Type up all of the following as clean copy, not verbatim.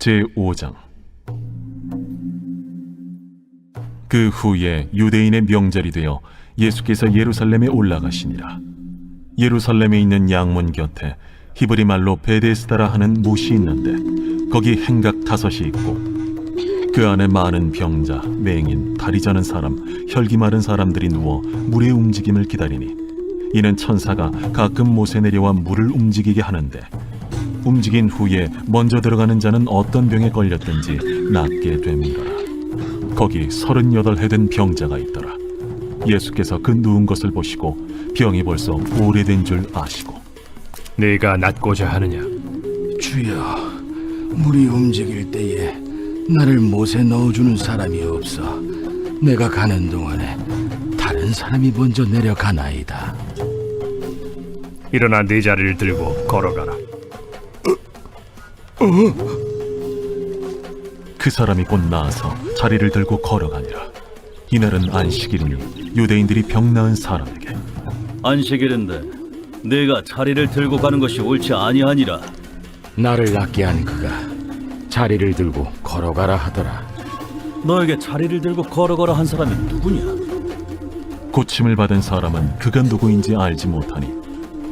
제5장. 그 후에 유대인의 명절이 되어 예수께서 예루살렘에 올라가시니라. 예루살렘에 있는 양문 곁에 히브리 말로 베데스다라 하는 못이 있는데 거기 행각 5이 있고 그 안에 많은 병자, 맹인, 다리 저는 사람, 혈기 마른 사람들이 누워 물의 움직임을 기다리니 이는 천사가 가끔 못에 내려와 물을 움직이게 하는데 움직인 후에 먼저 들어가는 자는 어떤 병에 걸렸든지 낫게 됨이라. 거기 38해 된 병자가 있더라. 예수께서 그 누운 것을 보시고 병이 벌써 오래된 줄 아시고 네가 낫고자 하느냐? 주여, 물이 움직일 때에 나를 못에 넣어주는 사람이 없어 내가 가는 동안에 다른 사람이 먼저 내려가나이다. 일어나 네 자리를 들고 걸어가라. 그 사람이 곧 나아서 자리를 들고 걸어가니라. 이날은 안식일이니 유대인들이 병 나은 사람에게 안식일인데 네가 자리를 들고 가는 것이 옳지 아니하니라. 나를 낫게 한 그가 자리를 들고 걸어가라 하더라. 너에게 자리를 들고 걸어가라 한 사람이 누구냐? 고침을 받은 사람은 그가 누구인지 알지 못하니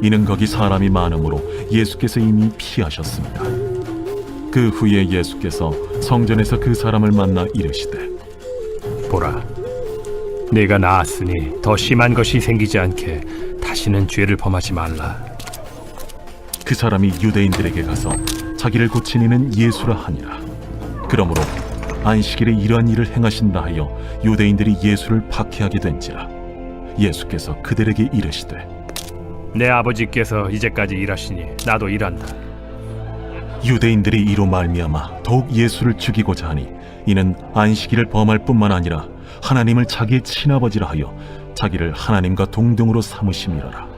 이는 거기 사람이 많으므로 예수께서 이미 피하셨습니다. 그 후에 예수께서 성전에서 그 사람을 만나 이르시되 보라, 네가 나았으니 더 심한 것이 생기지 않게 다시는 죄를 범하지 말라. 그 사람이 유대인들에게 가서 자기를 고친 이는 예수라 하니라. 그러므로 안식일에 이러한 일을 행하신다 하여 유대인들이 예수를 박해하게 된지라. 예수께서 그들에게 이르시되 내 아버지께서 이제까지 일하시니 나도 일한다. 유대인들이 이로 말미암아 더욱 예수를 죽이고자 하니 이는 안식일을 범할 뿐만 아니라 하나님을 자기의 친아버지라 하여 자기를 하나님과 동등으로 삼으심이로라.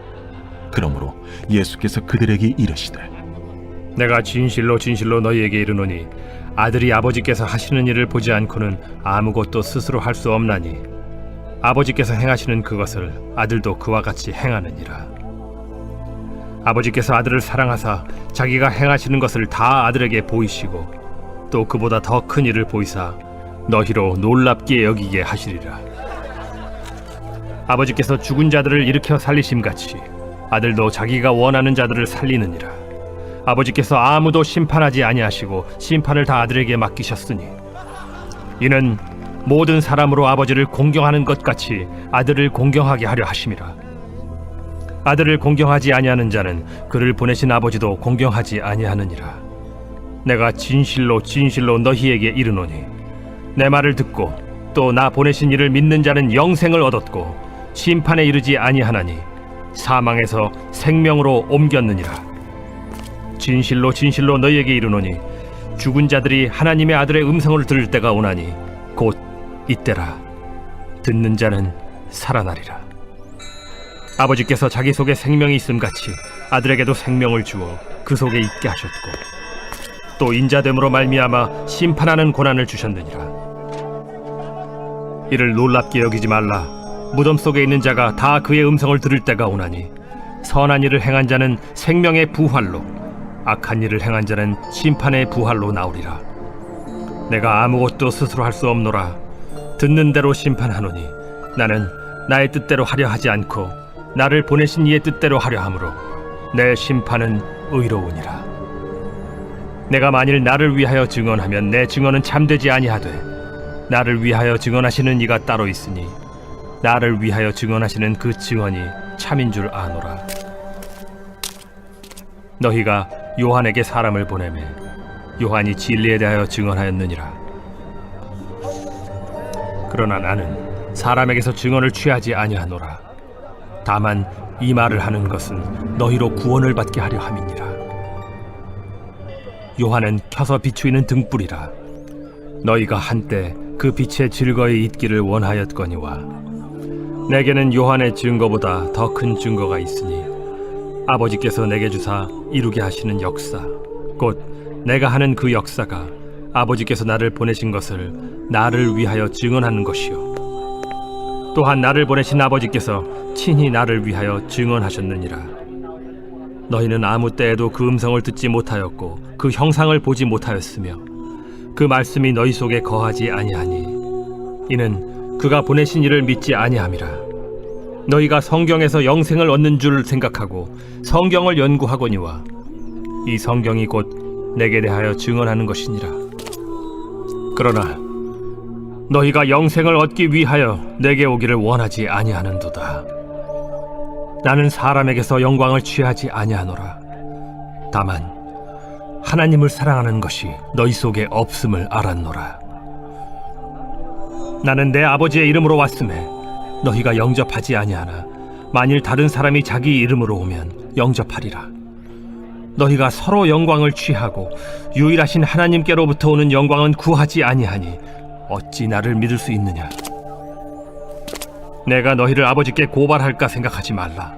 그러므로 예수께서 그들에게 이르시되 내가 진실로 진실로 너희에게 이르노니 아들이 아버지께서 하시는 일을 보지 않고는 아무것도 스스로 할 수 없나니 아버지께서 행하시는 그것을 아들도 그와 같이 행하느니라. 아버지께서 아들을 사랑하사 자기가 행하시는 것을 다 아들에게 보이시고 또 그보다 더 큰 일을 보이사 너희로 놀랍게 여기게 하시리라. 아버지께서 죽은 자들을 일으켜 살리심같이 아들도 자기가 원하는 자들을 살리느니라. 아버지께서 아무도 심판하지 아니하시고 심판을 다 아들에게 맡기셨으니 이는 모든 사람으로 아버지를 공경하는 것 같이 아들을 공경하게 하려 하심이라. 아들을 공경하지 아니하는 자는 그를 보내신 아버지도 공경하지 아니하느니라. 내가 진실로 진실로 너희에게 이르노니 내 말을 듣고 또 나 보내신 이를 믿는 자는 영생을 얻었고 심판에 이르지 아니하나니 사망에서 생명으로 옮겼느니라. 진실로 진실로 너희에게 이르노니 죽은 자들이 하나님의 아들의 음성을 들을 때가 오나니 곧 이때라. 듣는 자는 살아나리라. 아버지께서 자기 속에 생명이 있음같이 아들에게도 생명을 주어 그 속에 있게 하셨고 또 인자됨으로 말미암아 심판하는 고난을 주셨느니라. 이를 놀랍게 여기지 말라. 무덤 속에 있는 자가 다 그의 음성을 들을 때가 오나니 선한 일을 행한 자는 생명의 부활로 악한 일을 행한 자는 심판의 부활로 나오리라. 내가 아무것도 스스로 할 수 없노라. 듣는 대로 심판하노니 나는 나의 뜻대로 하려 하지 않고 나를 보내신 이의 뜻대로 하려 함으로 내 심판은 의로우니라. 내가 만일 나를 위하여 증언하면 내 증언은 참되지 아니하되 나를 위하여 증언하시는 이가 따로 있으니 나를 위하여 증언하시는 그 증언이 참인 줄 아노라. 너희가 요한에게 사람을 보내매 요한이 진리에 대하여 증언하였느니라. 그러나 나는 사람에게서 증언을 취하지 아니하노라. 다만 이 말을 하는 것은 너희로 구원을 받게 하려 함이니라. 요한은 켜서 비추이는 등불이라. 너희가 한때 그 빛에 즐거이 있기를 원하였거니와 내게는 요한의 증거보다 더 큰 증거가 있으니 아버지께서 내게 주사 이루게 하시는 역사 곧 내가 하는 그 역사가 아버지께서 나를 보내신 것을 나를 위하여 증언하는 것이요 또한 나를 보내신 아버지께서 친히 나를 위하여 증언하셨느니라. 너희는 아무 때에도 그 음성을 듣지 못하였고 그 형상을 보지 못하였으며 그 말씀이 너희 속에 거하지 아니하니 이는 그가 보내신 이를 믿지 아니함이라. 너희가 성경에서 영생을 얻는 줄 생각하고 성경을 연구하거니와 이 성경이 곧 내게 대하여 증언하는 것이니라. 그러나 너희가 영생을 얻기 위하여 내게 오기를 원하지 아니하는도다. 나는 사람에게서 영광을 취하지 아니하노라. 다만 하나님을 사랑하는 것이 너희 속에 없음을 알았노라. 나는 내 아버지의 이름으로 왔음에 너희가 영접하지 아니하나 만일 다른 사람이 자기 이름으로 오면 영접하리라. 너희가 서로 영광을 취하고 유일하신 하나님께로부터 오는 영광은 구하지 아니하니 어찌 나를 믿을 수 있느냐? 내가 너희를 아버지께 고발할까 생각하지 말라.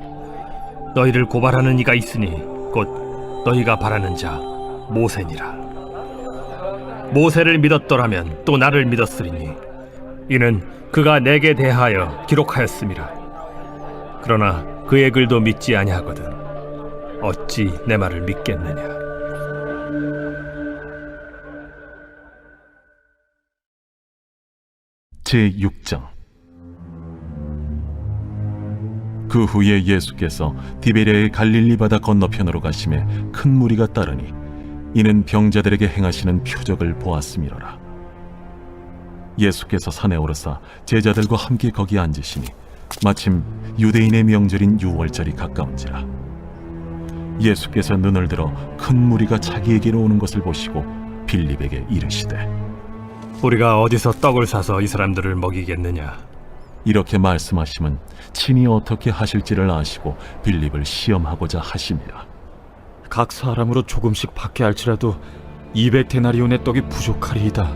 너희를 고발하는 이가 있으니 곧 너희가 바라는 자 모세니라. 모세를 믿었더라면 또 나를 믿었으리니 이는 그가 내게 대하여 기록하였음이라. 그러나 그의 글도 믿지 아니하거든 어찌 내 말을 믿겠느냐? 제6장. 그 후에 예수께서 디베랴의 갈릴리 바다 건너편으로 가심에 큰 무리가 따르니 이는 병자들에게 행하시는 표적을 보았음이로라. 예수께서 산에 오르사 제자들과 함께 거기 앉으시니 마침 유대인의 명절인 유월절이 가까운지라. 예수께서 눈을 들어 큰 무리가 자기에게로 오는 것을 보시고 빌립에게 이르시되 우리가 어디서 떡을 사서 이 사람들을 먹이겠느냐? 이렇게 말씀하심은 친히 어떻게 하실지를 아시고 빌립을 시험하고자 하심이라. 각 사람으로 조금씩 받게 할지라도 200데나리온의 떡이 부족하리이다.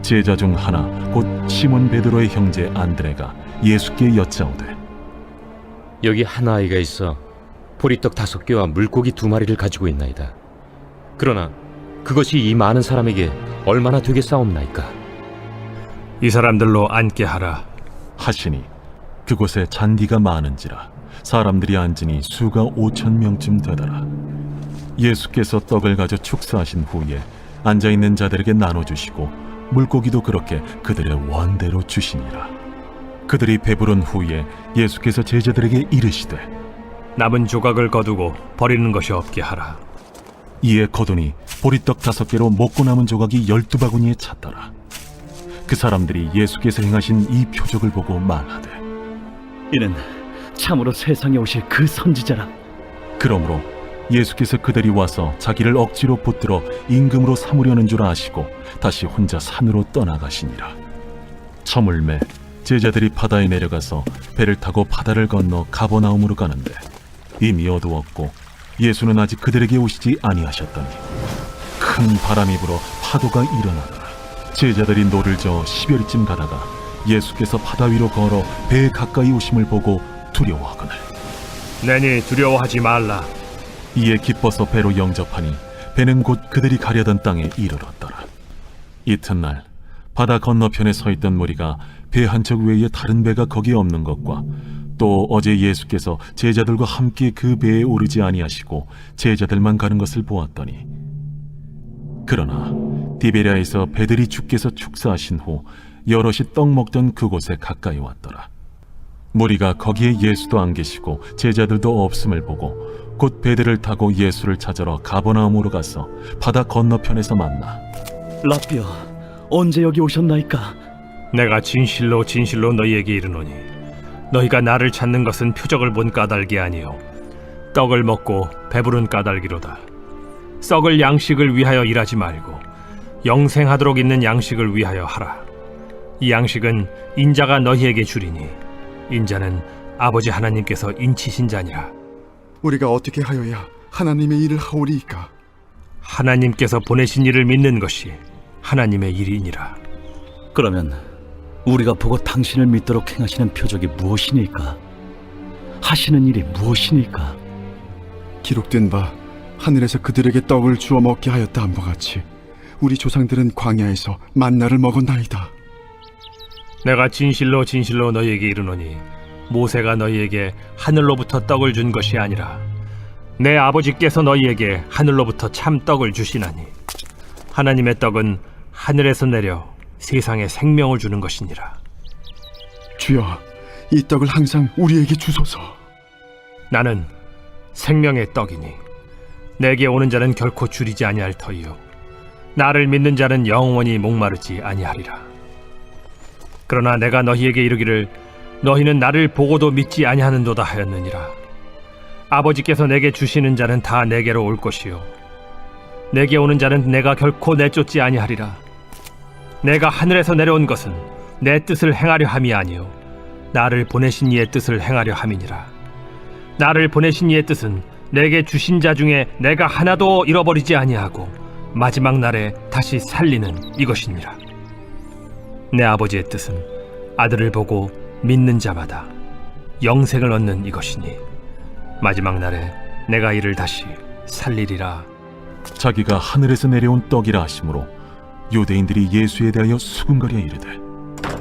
제자 중 하나 곧 시몬 베드로의 형제 안드레가 예수께 여짜오되 여기 한 아이가 있어 보리떡 5개와 물고기 2마리를 가지고 있나이다. 그러나 그것이 이 많은 사람에게 얼마나 되겠사옵나이까? 이 사람들로 앉게 하라. 하시니 그곳에 잔디가 많은지라 사람들이 앉으니 수가 5,000명쯤 되더라. 예수께서 떡을 가져 축사하신 후에 앉아있는 자들에게 나눠주시고 물고기도 그렇게 그들의 원대로 주시니라. 그들이 배부른 후에 예수께서 제자들에게 이르시되 남은 조각을 거두고 버리는 것이 없게 하라. 이에 거두니 보리떡 5개로 먹고 남은 조각이 12바구니에 찼더라. 그 사람들이 예수께서 행하신 이 표적을 보고 말하되 이는 참으로 세상에 오실 그 선지자라. 그러므로 예수께서 그들이 와서 자기를 억지로 붙들어 임금으로 삼으려는 줄 아시고 다시 혼자 산으로 떠나가시니라. 저물매 제자들이 바다에 내려가서 배를 타고 바다를 건너 가버나움으로 가는데 이미 어두웠고 예수는 아직 그들에게 오시지 아니하셨더니 큰 바람이 불어 파도가 일어나더라. 제자들이 노를 저어 10여리쯤 가다가 예수께서 바다 위로 걸어 배에 가까이 오심을 보고 두려워하거늘 내니 두려워하지 말라. 이에 기뻐서 배로 영접하니 배는 곧 그들이 가려던 땅에 이르렀더라. 이튿날 바다 건너편에 서 있던 무리가 배 한 척 외에 다른 배가 거기에 없는 것과 또 어제 예수께서 제자들과 함께 그 배에 오르지 아니하시고 제자들만 가는 것을 보았더니 그러나 디베랴에서 배들이 주께서 축사하신 후 여럿이 떡 먹던 그곳에 가까이 왔더라. 무리가 거기에 예수도 안 계시고 제자들도 없음을 보고 곧 배들을 타고 예수를 찾으러 가버나움으로 가서 바다 건너편에서 만나 라삐어, 언제 여기 오셨나이까? 내가 진실로 진실로 너희에게 이르노니 너희가 나를 찾는 것은 표적을 본 까닭이 아니요 떡을 먹고 배부른 까닭이로다. 썩을 양식을 위하여 일하지 말고 영생하도록 있는 양식을 위하여 하라. 이 양식은 인자가 너희에게 주리니 인자는 아버지 하나님께서 인치신 자니라. 우리가 어떻게 하여야 하나님의 일을 하오리이까? 하나님께서 보내신 이를 믿는 것이 하나님의 일이니라. 그러면 우리가 보고 당신을 믿도록 행하시는 표적이 무엇이니까? 하시는 일이 무엇이니까? 기록된 바 하늘에서 그들에게 떡을 주어 먹게 하였다 함과 같이 우리 조상들은 광야에서 만나를 먹었나이다. 내가 진실로 진실로 너희에게 이르노니 모세가 너희에게 하늘로부터 떡을 준 것이 아니라 내 아버지께서 너희에게 하늘로부터 참 떡을 주시나니 하나님의 떡은 하늘에서 내려 세상에 생명을 주는 것이니라. 주여, 이 떡을 항상 우리에게 주소서. 나는 생명의 떡이니 내게 오는 자는 결코 줄이지 아니할 터이요 나를 믿는 자는 영원히 목마르지 아니하리라. 그러나 내가 너희에게 이르기를 너희는 나를 보고도 믿지 아니하는도다 하였느니라. 아버지께서 내게 주시는 자는 다 내게로 올 것이요 내게 오는 자는 내가 결코 내쫓지 아니하리라. 내가 하늘에서 내려온 것은 내 뜻을 행하려 함이 아니요 나를 보내신 이의 뜻을 행하려 함이니라. 나를 보내신 이의 뜻은 내게 주신 자 중에 내가 하나도 잃어버리지 아니하고 마지막 날에 다시 살리는 이것이니라. 내 아버지의 뜻은 아들을 보고 믿는 자마다 영생을 얻는 이것이니 마지막 날에 내가 이를 다시 살리리라. 자기가 하늘에서 내려온 떡이라 하심으로 유대인들이 예수에 대하여 수군거려 이르되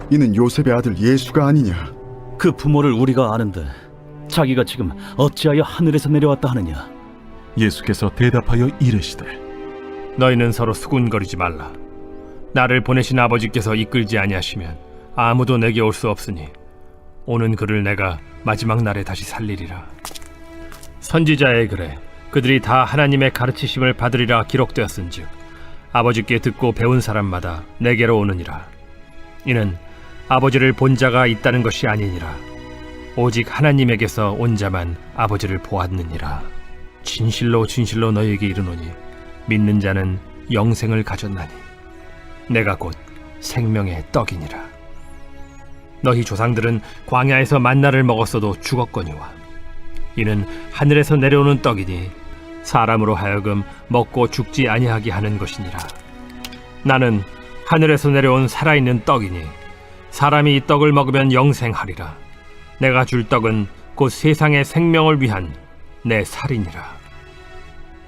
이는 요셉의 아들 예수가 아니냐? 그 부모를 우리가 아는데 자기가 지금 어찌하여 하늘에서 내려왔다 하느냐? 예수께서 대답하여 이르시되 너희는 서로 수군거리지 말라. 나를 보내신 아버지께서 이끌지 아니하시면 아무도 내게 올 수 없으니 오는 그를 내가 마지막 날에 다시 살리리라. 선지자의 글에 그들이 다 하나님의 가르치심을 받으리라 기록되었은즉 아버지께 듣고 배운 사람마다 내게로 오느니라. 이는 아버지를 본 자가 있다는 것이 아니니라. 오직 하나님에게서 온 자만 아버지를 보았느니라. 진실로 진실로 너희에게 이르노니 믿는 자는 영생을 가졌나니 내가 곧 생명의 떡이니라. 너희 조상들은 광야에서 만나를 먹었어도 죽었거니와 이는 하늘에서 내려오는 떡이니 사람으로 하여금 먹고 죽지 아니하게 하는 것이니라. 나는 하늘에서 내려온 살아있는 떡이니 사람이 이 떡을 먹으면 영생하리라. 내가 줄 떡은 곧 세상의 생명을 위한 내 살이니라.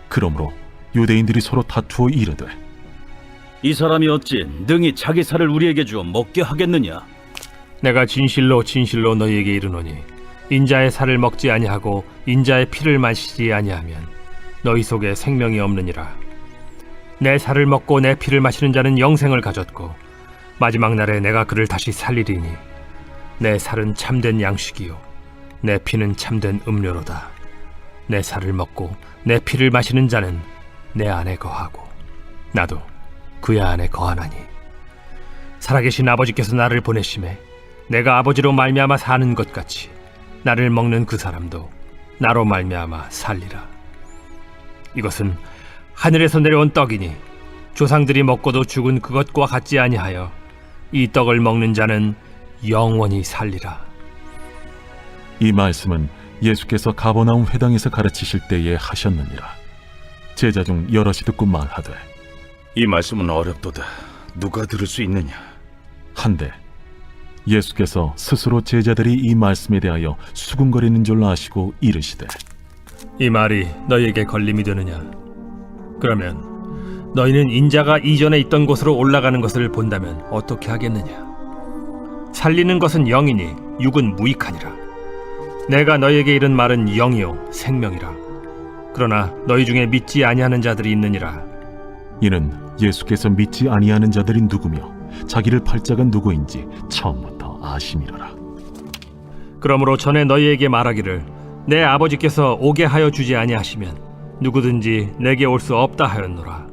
그러므로 유대인들이 서로 다투어 이르되 이 사람이 어찌 능히 자기 살을 우리에게 주어 먹게 하겠느냐? 내가 진실로 진실로 너희에게 이르노니 인자의 살을 먹지 아니하고 인자의 피를 마시지 아니하면 너희 속에 생명이 없느니라. 내 살을 먹고 내 피를 마시는 자는 영생을 가졌고 마지막 날에 내가 그를 다시 살리리니 내 살은 참된 양식이요 내 피는 참된 음료로다. 내 살을 먹고 내 피를 마시는 자는 내 안에 거하고 나도 그의 안에 거하나니 살아계신 아버지께서 나를 보내심에 내가 아버지로 말미암아 사는 것 같이 나를 먹는 그 사람도 나로 말미암아 살리라. 이것은 하늘에서 내려온 떡이니 조상들이 먹고도 죽은 그것과 같지 아니하여 이 떡을 먹는 자는 영원히 살리라. 이 말씀은 예수께서 가버나움 회당에서 가르치실 때에 하셨느니라. 제자 중 여럿이 듣고 말하되 이 말씀은 어렵도다. 누가 들을 수 있느냐? 한데 예수께서 스스로 제자들이 이 말씀에 대하여 수군거리는 줄 아시고 이르시되 이 말이 너희에게 걸림이 되느냐? 그러면 너희는 인자가 이전에 있던 곳으로 올라가는 것을 본다면 어떻게 하겠느냐? 살리는 것은 영이니 육은 무익하니라. 내가 너희에게 이른 말은 영이요 생명이라. 그러나 너희 중에 믿지 아니하는 자들이 있느니라. 이는 예수께서 믿지 아니하는 자들이 누구며 자기를 팔 자가 누구인지 처음부터 아심이로라. 그러므로 전에 너희에게 말하기를 내 아버지께서 오게 하여 주지 아니하시면 누구든지 내게 올 수 없다 하였노라.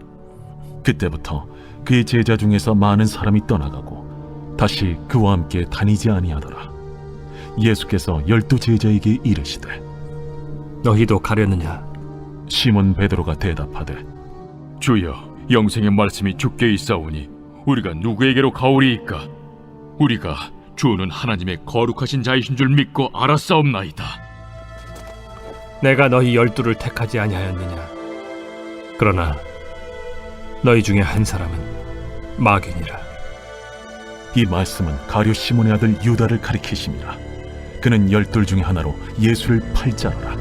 그때부터 그의 제자 중에서 많은 사람이 떠나가고 다시 그와 함께 다니지 아니하더라. 예수께서 12 제자에게 이르시되 너희도 가려느냐? 시몬 베드로가 대답하되 주여, 영생의 말씀이 주께 있사오니 우리가 누구에게로 가오리이까? 우리가 주는 하나님의 거룩하신 자이신 줄 믿고 알았사옵나이다. 내가 너희 12를 택하지 아니하였느냐? 그러나 너희 중에 한 사람은 마귀니라. 이 말씀은 가룟 시몬의 아들 유다를 가리키심이라. 그는 12 중에 하나로 예수를 팔 자로라.